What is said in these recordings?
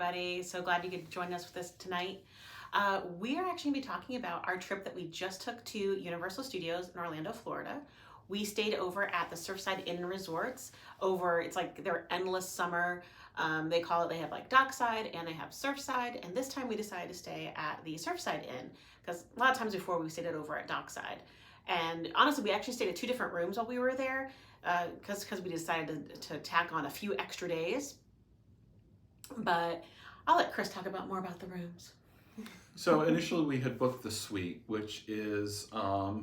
everybody. So glad you could join us with us tonight. We are actually going to be talking about our trip that we just took to Universal Studios in Orlando, Florida. We stayed over at the Surfside Inn and Resorts. It's like their endless summer. They have like Dockside and they have Surfside. And this time we decided to stay at the Surfside Inn because a lot of times before we stayed over at Dockside. And honestly, we actually stayed at 2 different rooms while we were there because we decided to tack on a few extra days. But I'll let Chris talk more about the rooms. So initially we had booked the suite, which is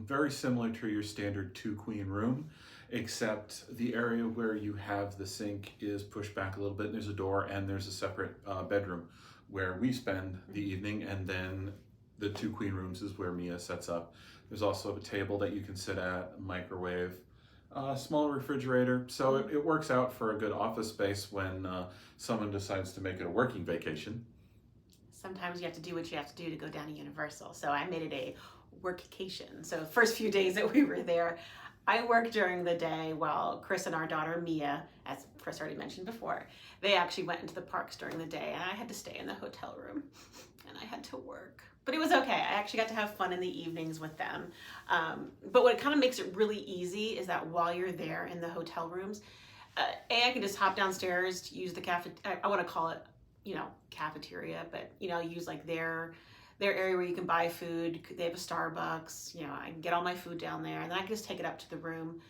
very similar to your standard 2-queen room, except the area where you have the sink is pushed back a little bit. There's a door and there's a separate bedroom where we spend the evening, and then the 2-queen rooms is where Mia sets up. There's also a table that you can sit at, a microwave, a small refrigerator. So it works out for a good office space when someone decides to make it a working vacation. Sometimes you have to do what you have to do to go down to Universal. So I made it a workcation. So the first few days that we were there, I worked during the day while Chris and our daughter Mia, as Chris already mentioned before, they actually went into the parks during the day, and I had to stay in the hotel room and I had to work. But it was okay. I actually got to have fun in the evenings with them. But what kind of makes it really easy is that while you're there in the hotel rooms, I can just hop downstairs to use the I want to call it, cafeteria, but, use like their area where you can buy food. They have a Starbucks, I can get all my food down there, and then I can just take it up to the room,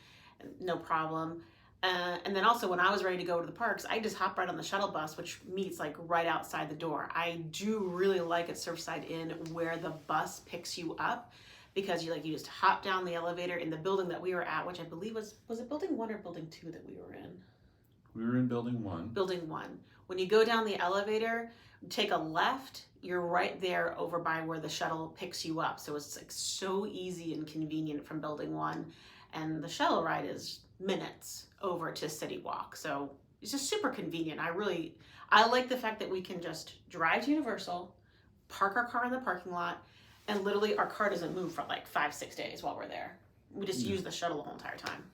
no problem. And then also when I was ready to go to the parks, I just hop right on the shuttle bus, which meets like right outside the door. I do really like at Surfside Inn where the bus picks you up, because you just hop down the elevator in the building that we were at, which I believe was it building 1 or building 2 that we were in? We were in building 1. Building 1. When you go down the elevator, take a left, you're right there over by where the shuttle picks you up. So it's like so easy and convenient from building 1. And the shuttle ride is minutes over to City Walk. So it's just super convenient. I like the fact that we can just drive to Universal, park our car in the parking lot, and literally our car doesn't move for like 5-6 days while we're there. We just use the shuttle the whole entire time.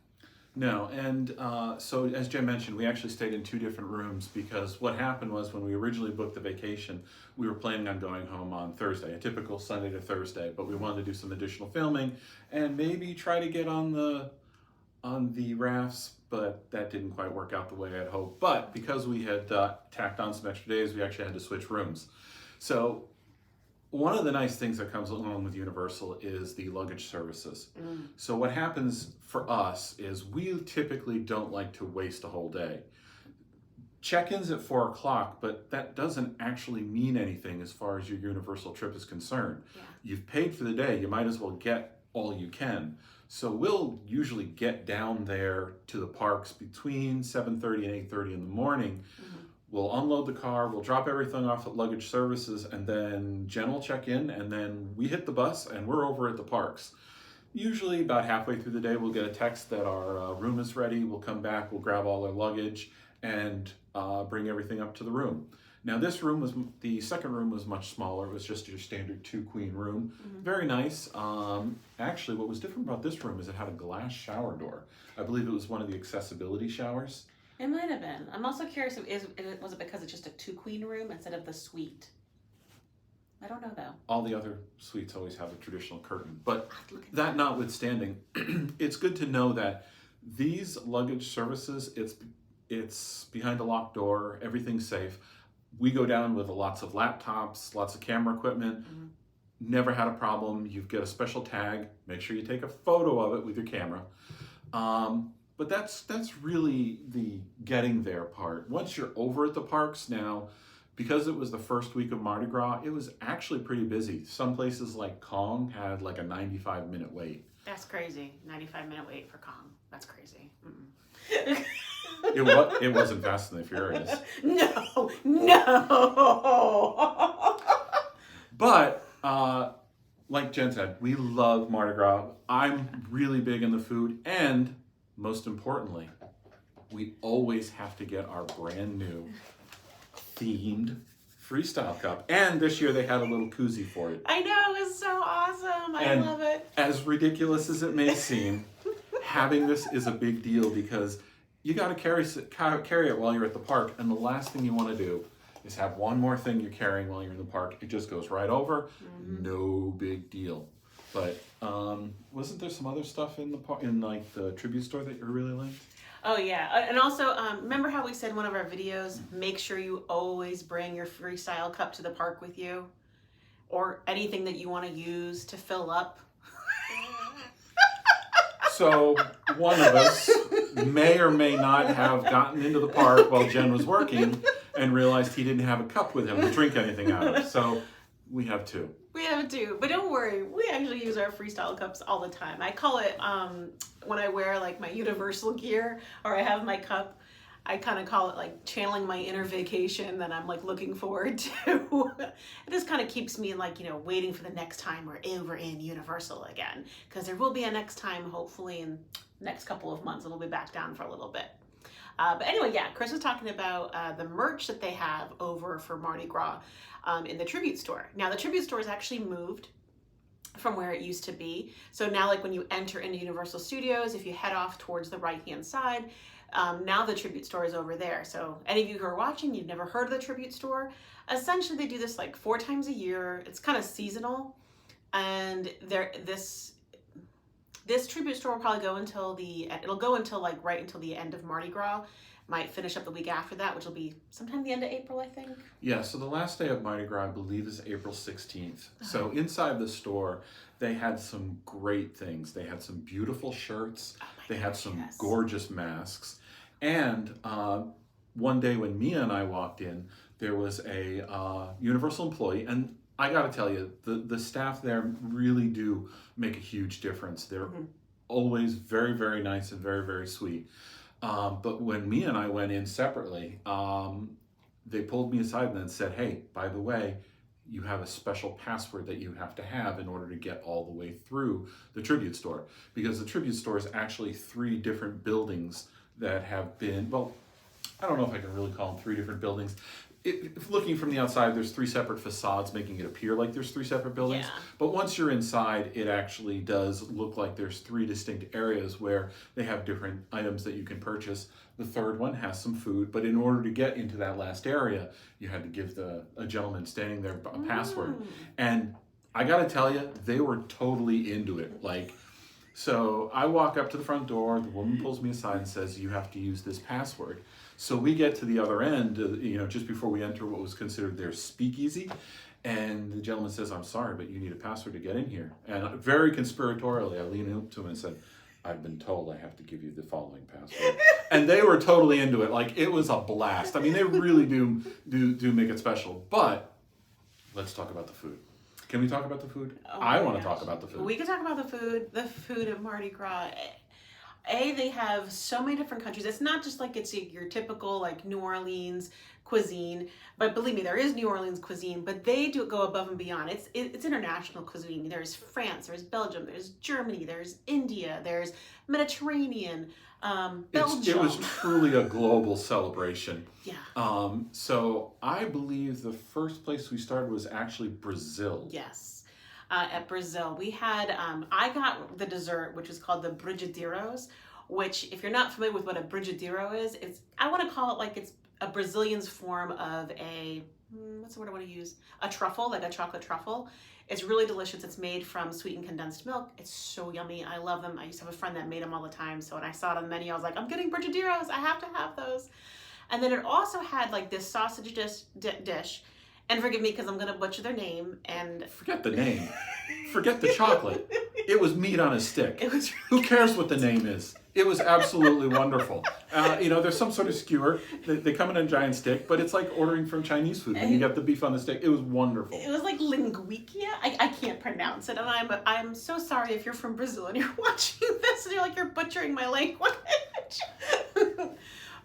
No, and so as Jen mentioned, we actually stayed in 2 different rooms because what happened was when we originally booked the vacation, we were planning on going home on Thursday, a typical Sunday to Thursday, but we wanted to do some additional filming and maybe try to get on the rafts, but that didn't quite work out the way I'd hoped. But because we had tacked on some extra days, we actually had to switch rooms. So one of the nice things that comes along with Universal is the luggage services. So what happens for us is we typically don't like to waste a whole day. Check-in's at 4 o'clock, but that doesn't actually mean anything as far as your Universal trip is concerned. Yeah. You've paid for the day, you might as well get all you can. So we'll usually get down there to the parks between 7:30 and 8:30 in the morning. We'll unload the car, we'll drop everything off at luggage services, and then Jen will check in, and then we hit the bus and we're over at the parks. Usually about halfway through the day, we'll get a text that our room is ready. We'll come back, we'll grab all our luggage and bring everything up to the room. Now the second room was much smaller. It was just your standard 2-queen room. Very nice. Actually, what was different about this room is it had a glass shower door. I believe it was one of the accessibility showers. It might have been. I'm also curious, was it because it's just a 2-queen room instead of the suite? I don't know though. All the other suites always have a traditional curtain. But that notwithstanding, it's good to know that these luggage services, it's behind a locked door, everything's safe. We go down with lots of laptops, lots of camera equipment. Never had a problem. You get a special tag. Make sure you take a photo of it with your camera. But that's really the getting there part. Once you're over at the parks now, because it was the first week of Mardi Gras, it was actually pretty busy. Some places like Kong had like a 95-minute wait. That's crazy. 95-minute wait for Kong. That's crazy. It wasn't Fast and the Furious. No. But like Jen said, we love Mardi Gras. I'm really big in the food, and most importantly, we always have to get our brand new themed freestyle cup. And this year they had a little koozie for it. I know, it was so awesome. I love it. As ridiculous as it may seem, having this is a big deal because you got to carry it while you're at the park, and the last thing you want to do is have one more thing you're carrying while you're in the park. It just goes right over, no big deal. But wasn't there some other stuff in the park, in like the tribute store that you really liked? Oh yeah, and also remember how we said in one of our videos, make sure you always bring your freestyle cup to the park with you, or anything that you want to use to fill up. So one of us may or may not have gotten into the park while Jen was working and realized he didn't have a cup with him to drink anything out of. So we have two. We have two, but don't worry, we actually use our freestyle cups all the time. I call it, when I wear like my Universal gear or I have my cup, I kind of call it like channeling my inner vacation that I'm like looking forward to. It just kind of keeps me like, you know, waiting for the next time we're over in Universal again. Because there will be a next time, hopefully in the next couple of months, it'll be back down for a little bit. But anyway, yeah, Chris was talking about the merch that they have over for Mardi Gras in the tribute store. Now the tribute store is actually moved from where it used to be. So now like when you enter into Universal Studios, if you head off towards the right-hand side, now the tribute store is over there. So any of you who are watching, you've never heard of the tribute store, essentially they do this like 4 times a year. It's kind of seasonal, and this tribute store will probably go until it'll go until like right until the end of Mardi Gras. Might finish up the week after that, which will be sometime the end of April, I think. Yeah, so the last day of Mardi Gras, I believe, is April 16th. So inside the store, they had some great things. They had some beautiful shirts. They had some gorgeous masks. And one day when Mia and I walked in, there was a Universal employee, and I gotta tell you, the staff there really do make a huge difference. They're always very, very nice and very, very sweet. But when Mia and I went in separately, they pulled me aside and then said, hey, by the way, you have a special password that you have to have in order to get all the way through the tribute store. Because the tribute store is actually 3 different buildings that have been, well, I don't know if I can really call them 3 different buildings. Looking from the outside, there's 3 separate facades making it appear like there's 3 separate buildings. Yeah. But once you're inside, it actually does look like there's 3 distinct areas where they have different items that you can purchase. The third one has some food, but in order to get into that last area, you had to give a gentleman standing there a password. And I gotta tell you, they were totally into it. So I walk up to the front door, the woman pulls me aside and says, you have to use this password. So we get to the other end, just before we enter what was considered their speakeasy. And the gentleman says, I'm sorry, but you need a password to get in here. And very conspiratorially, I lean up to him and said, I've been told I have to give you the following password. And they were totally into it. Like, it was a blast. I mean, they really do make it special. But let's talk about the food. Can we talk about the food? Oh I want to talk about the food. We can talk about the food. The food at Mardi Gras. They have so many different countries. It's not just like it's your typical like New Orleans cuisine, but believe me, there is New Orleans cuisine, but they do go above and beyond. It's international cuisine. There's France, there's Belgium, there's Germany, there's India, there's Mediterranean, Belgium. It was truly a global celebration. Yeah. So I believe the first place we started was actually Brazil. Yes. At Brazil, we had, I got the dessert, which is called the brigadeiros, which if you're not familiar with what a brigadeiro is, I want to call it like it's a Brazilian's form of what's the word I want to use? A truffle, like a chocolate truffle. It's really delicious. It's made from sweetened condensed milk. It's so yummy. I love them. I used to have a friend that made them all the time. So when I saw it on the menu, I was like, I'm getting brigadeiros. I have to have those. And then it also had like this sausage dish. And forgive me because I'm going to butcher their name. And forget the name. Forget the chocolate. It was meat on a stick. It was. Who cares what the name is? It was absolutely wonderful. There's some sort of skewer. They come in a giant stick, but it's like ordering from Chinese food when you get the beef on the stick. It was wonderful. It was like linguiça. I can't pronounce it, and I'm so sorry if you're from Brazil and you're watching this and you're butchering my language.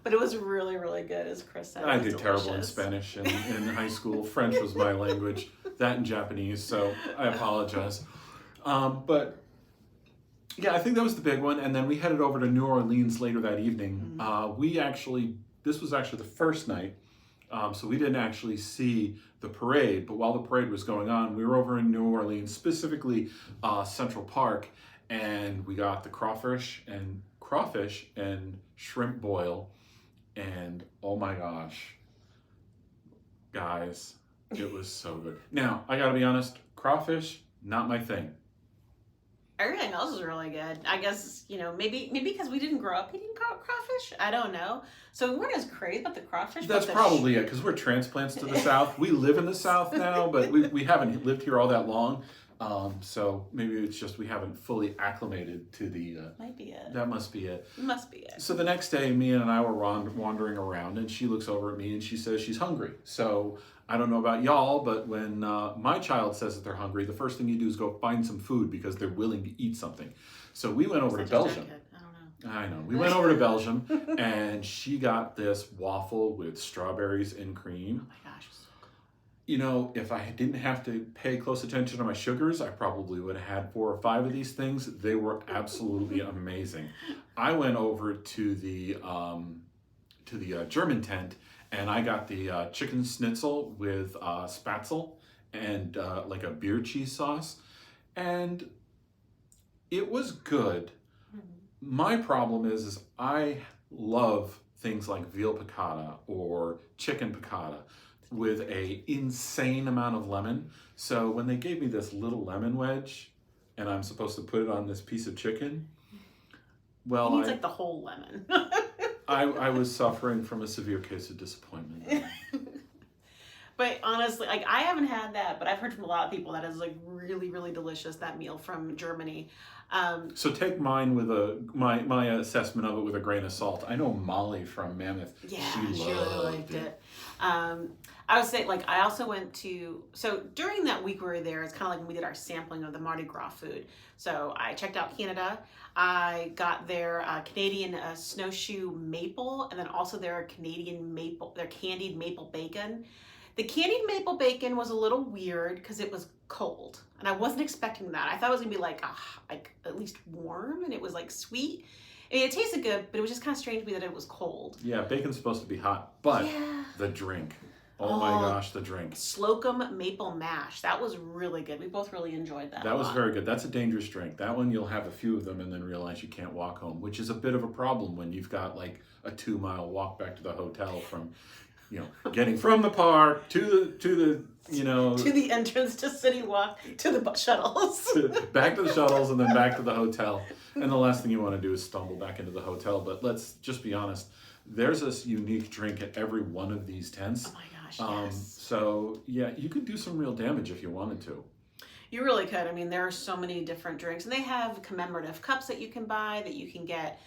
But it was really, really good, as Chris said. I did terrible in Spanish in high school. French was my language. That and Japanese, so I apologize. But yeah, I think that was the big one. And then we headed over to New Orleans later that evening. This was actually the first night, so we didn't actually see the parade. But while the parade was going on, we were over in New Orleans, specifically Central Park, and we got the crawfish and shrimp boil. And oh my gosh, guys, it was so good. Now, I gotta be honest, crawfish, not my thing. Everything else is really good. I guess, maybe because we didn't grow up eating crawfish. I don't know. So we weren't as crazy about the crawfish. That's but probably it, because we're transplants to the South. We live in the South now, but we haven't lived here all that long. So maybe it's just we haven't fully acclimated to the... Might be it. That must be it. Must be it. So the next day, Mia and I were wandering around, and she looks over at me and she says she's hungry. So I don't know about y'all, but when my child says that they're hungry, the first thing you do is go find some food because they're willing to eat something. So we went over to Belgium. I know. We went over to Belgium, and she got this waffle with strawberries and cream. Oh my gosh. If I didn't have to pay close attention to my sugars, I probably would have had 4 or 5 of these things. They were absolutely amazing. I went over to the German tent, and I got the chicken schnitzel with spatzel and like a beer cheese sauce, and it was good. My problem is I love things like veal piccata or chicken piccata with a insane amount of lemon. So when they gave me this little lemon wedge and I'm supposed to put it on this piece of chicken, well, it needs like the whole lemon. I was suffering from a severe case of disappointment. But honestly, like I haven't had that, but I've heard from a lot of people that is like really, really delicious, that meal from Germany. So take mine with my assessment of it with a grain of salt. I know Molly from Mammoth. Yeah, she really liked it. I would say, like, I also went to, so during that week we were there, it's kind of like when we did our sampling of the Mardi Gras food. So I checked out Canada. I got their Canadian snowshoe maple, and then also their Canadian maple, their candied maple bacon. The candied maple bacon was a little weird because it was cold, and I wasn't expecting that. I thought it was gonna be like at least warm, and it was like sweet. I mean, it tasted good, but it was just kind of strange to me that it was cold. Yeah, bacon's supposed to be hot, but the drink. Oh my gosh, the drink. Slocum maple mash. That was really good. We both really enjoyed that. That was very good. That's a dangerous drink. That one, you'll have a few of them and then realize you can't walk home, which is a bit of a problem when you've got like a 2-mile walk back to the hotel from, getting from the park to the to the entrance to City Walk to the shuttles. Back to the shuttles and then back to the hotel. And the last thing you want to do is stumble back into the hotel. But let's just be honest. There's this unique drink at every one of these tents. Oh my gosh, yes. So, yeah, you could do some real damage if you wanted to. You really could. I mean, there are so many different drinks. And they have commemorative cups that you can buy, that you can get.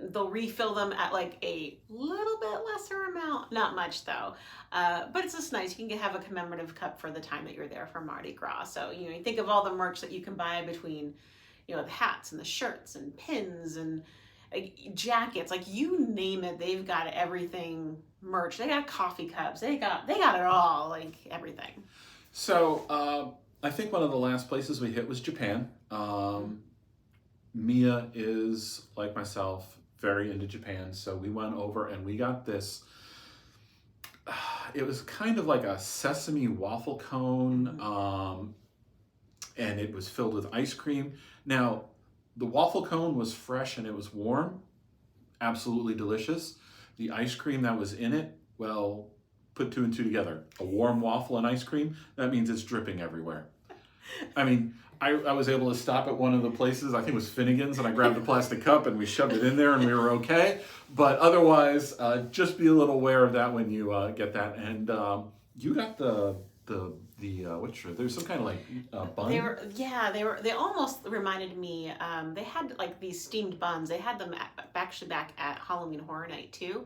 They'll refill them at like a little bit lesser amount. Not much, though. But it's just nice. You can have a commemorative cup for the time that you're there for Mardi Gras. So, you think of all the merch that you can buy between, the hats and the shirts and pins and jackets, like you name it, they've got everything merch. They got coffee cups. They got it all, like everything. So I think one of the last places we hit was Japan. Mia is, like myself, very into Japan. So we went over and we got this. It was kind of like a sesame waffle cone, and it was filled with ice cream. Now, the waffle cone was fresh and it was warm. Absolutely delicious. The ice cream that was in it, well, put 2 and 2 together. A warm waffle and ice cream, that means it's dripping everywhere. I mean, I was able to stop at one of the places, I think it was Finnegan's, and I grabbed a plastic cup and we shoved it in there and we were okay. But otherwise, just be a little aware of that when you get that. And you got the what's true? There's some kind of like bun. They almost reminded me. They had like these steamed buns. They had them back at Halloween Horror Night too.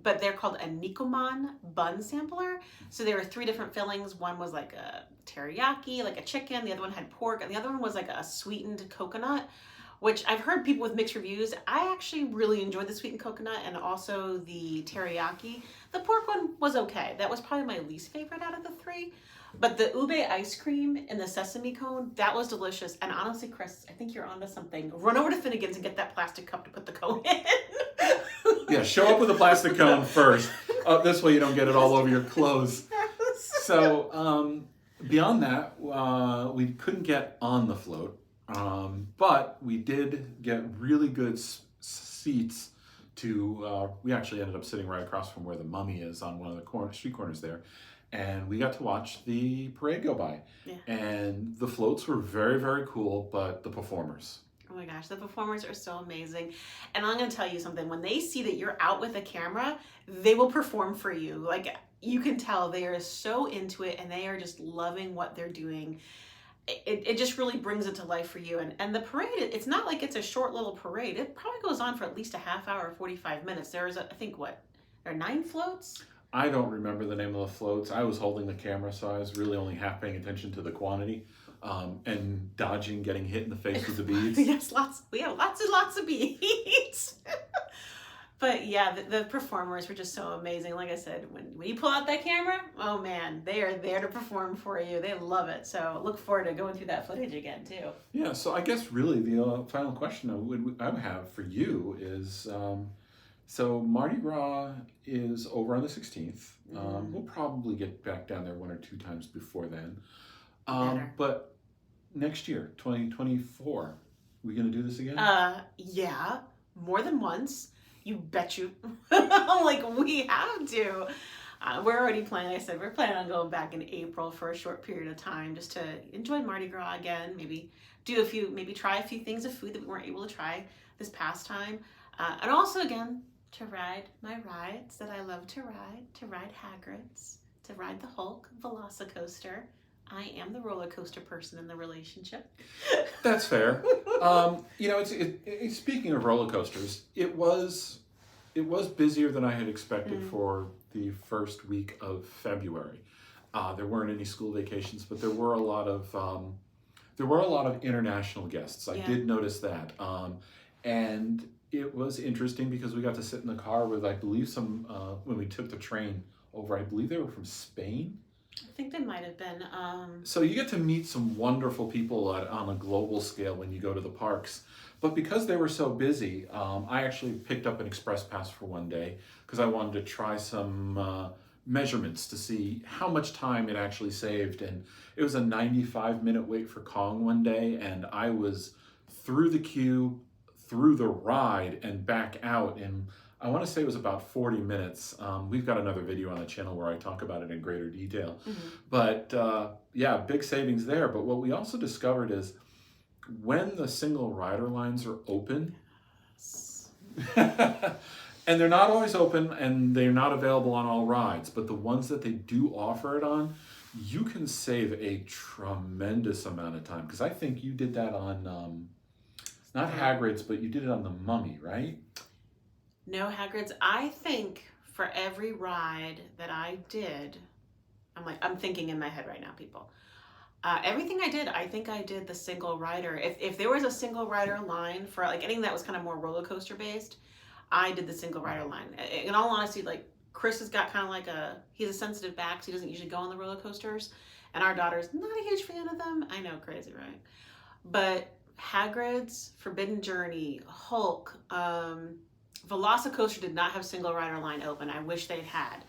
But they're called a Nikoman bun sampler. So there were 3 different fillings. One was like a teriyaki, like a chicken. The other one had pork, and the other one was like a sweetened coconut, which I've heard people with mixed reviews. I actually really enjoyed the sweetened coconut and also the teriyaki. The pork one was okay. That was probably my least favorite out of the 3. But the ube ice cream and the sesame cone, that was delicious. And honestly, Chris, I think you're onto something. Run over to Finnegan's and get that plastic cup to put the cone in. Yeah, show up with a plastic cone first. This way you don't get it all over your clothes. So beyond that, we couldn't get on the float. But we did get really good seats to, we actually ended up sitting right across from where the Mummy is on one of the street corners there. And we got to watch the parade go by. Yeah. And the floats were very, very cool, but the performers. Oh my gosh, the performers are so amazing. And I'm going to tell you something. When they see that you're out with a camera, they will perform for you. Like, you can tell they are so into it and they are just loving what they're doing. It just really brings it to life for you. And the parade, it's not like it's a short little parade. It probably goes on for at least a half hour, 45 minutes. There's, I think, there are 9 floats? I don't remember the name of the floats. I was holding the camera, so I was really only half paying attention to the quantity and dodging getting hit in the face with the beads. Yes, we have lots and lots of beads. But yeah, the performers were just so amazing. Like I said, when you pull out that camera, oh man, they are there to perform for you. They love it. So look forward to going through that footage again too. Yeah, so I guess really the final question I would have for you is, so Mardi Gras is over on the 16th. We'll probably get back down there 1 or 2 times before then. But next year, 2024, we gonna do this again? Yeah, more than once. You bet you. Like, we have to. We're already planning. Like I said, we're planning on going back in April for a short period of time just to enjoy Mardi Gras again. Maybe try a few things of food that we weren't able to try this past time. And also, again, to ride my rides that I love to ride Hagrid's, to ride the Hulk Velocicoaster. I am the roller coaster person in the relationship. That's fair. Speaking of roller coasters, it was busier than I had expected for the first week of February. There weren't any school vacations, but there were a lot of international guests. I did notice that, and it was interesting because we got to sit in the car with, I believe, some when we took the train over. I believe they were from Spain. I think they might have been. So you get to meet some wonderful people on a global scale when you go to the parks. But because they were so busy, I actually picked up an express pass for one day because I wanted to try some measurements to see how much time it actually saved. And it was a 95-minute wait for Kong one day, and I was through the queue, through the ride, and back out in, I want to say it was about 40 minutes. We've got another video on the channel where I talk about it in greater detail. But big savings there. But what we also discovered is when the single rider lines are open, and they're not always open and they're not available on all rides, but the ones that they do offer it on, you can save a tremendous amount of time. Because I think you did that on, not Hagrid's, but you did it on the Mummy, right? No, Hagrid's. I think for every ride that I did, I'm thinking in my head right now, people. Everything I did, I think I did the single rider. If there was a single rider line for like anything that was kind of more roller coaster based, I did the single rider line. In all honesty, like Chris has got kind of like he's a sensitive back, so he doesn't usually go on the roller coasters. And our daughter's not a huge fan of them. I know, crazy, right? But Hagrid's, Forbidden Journey, Hulk, Velocicoaster did not have single rider line open. I wish they'd had.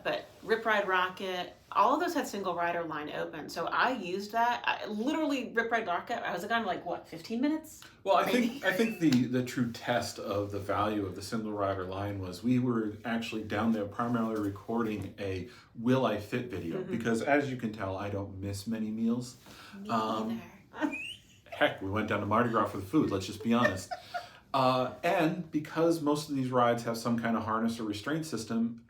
But Rip Ride Rocket, all of those had single rider line open. So I used that. Literally, Rip Ride Rocket, I was gone like, 15 minutes? Well, I think the true test of the value of the single rider line was we were actually down there primarily recording a Will I Fit video. Because as you can tell, I don't miss many meals. Me either. Heck, we went down to Mardi Gras for the food, let's just be honest. And because most of these rides have some kind of harness or restraint system,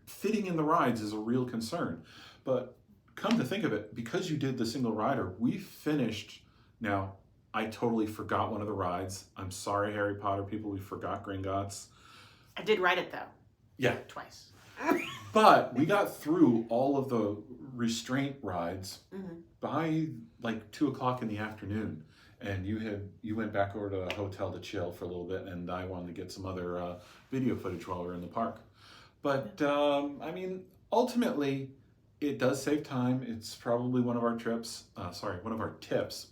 fitting in the rides is a real concern. But come to think of it, because you did the single rider, we finished. Now, I totally forgot one of the rides. I'm sorry, Harry Potter people, we forgot Gringotts. I did ride it though. Yeah. Twice. But we got through all of the restraint rides by like 2:00 in the afternoon. And you went back over to the hotel to chill for a little bit, and I wanted to get some other video footage while we were in the park. But ultimately, it does save time. It's probably one of our trips. One of our tips.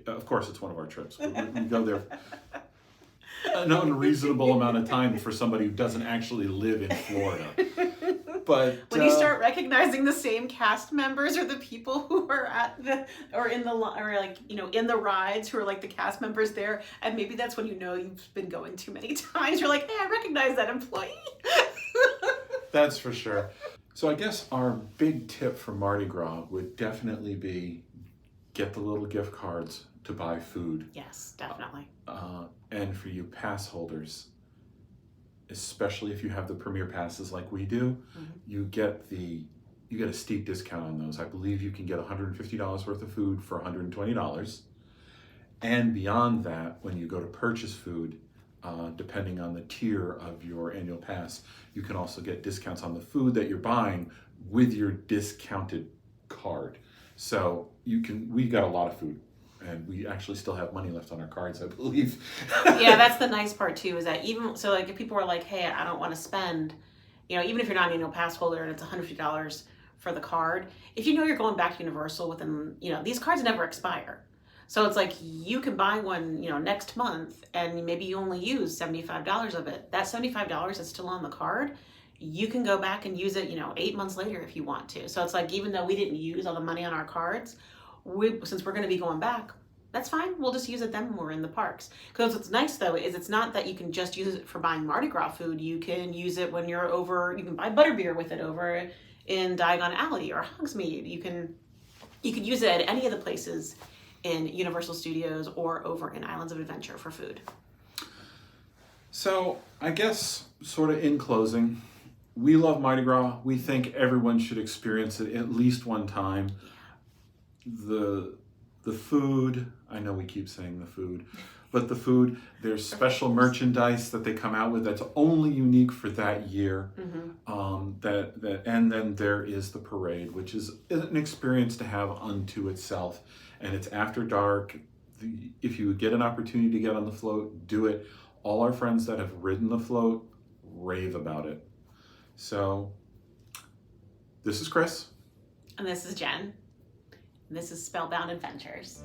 Of course, it's one of our trips. We go there an unreasonable amount of time for somebody who doesn't actually live in Florida. But when you start recognizing the same cast members or the people who are at the or in the or like in the rides who are like the cast members there, and maybe that's when you know you've been going too many times. You're like, hey, I recognize that employee. that's for sure. So I guess our big tip for Mardi Gras would definitely be get the little gift cards to buy food. Yes, definitely. And for you pass holders, especially if you have the premier passes like we do, you get a steep discount on those. I believe you can get $150 worth of food for $120. And beyond that, when you go to purchase food, depending on the tier of your annual pass, you can also get discounts on the food that you're buying with your discounted card. So we got a lot of food, and we actually still have money left on our cards, I believe. Yeah, that's the nice part too, is that even so, like if people are like, hey, I don't want to spend, even if you're not an annual pass holder and it's $150 for the card, if you know you're going back to Universal within, these cards never expire. So it's like you can buy one, next month, and maybe you only use $75 of it. That $75 is still on the card. You can go back and use it, 8 months later if you want to. So it's like, even though we didn't use all the money on our cards, since we're going to be going back, that's fine. We'll just use it then when we're in the parks. Because what's nice though is it's not that you can just use it for buying Mardi Gras food. You can use it when you're over. You can buy butterbeer with it over in Diagon Alley or Hogsmeade. You can use it at any of the places in Universal Studios or over in Islands of Adventure for food. So I guess sort of in closing, we love Mardi Gras. We think everyone should experience it at least one time. The food, I know we keep saying the food, but the food, there's special merchandise that they come out with that's only unique for that year. And then there is the parade, which is an experience to have unto itself. And it's after dark. If you get an opportunity to get on the float, do it. All our friends that have ridden the float rave about it. So, this is Chris. And this is Jen. And this is Spellbound Adventures.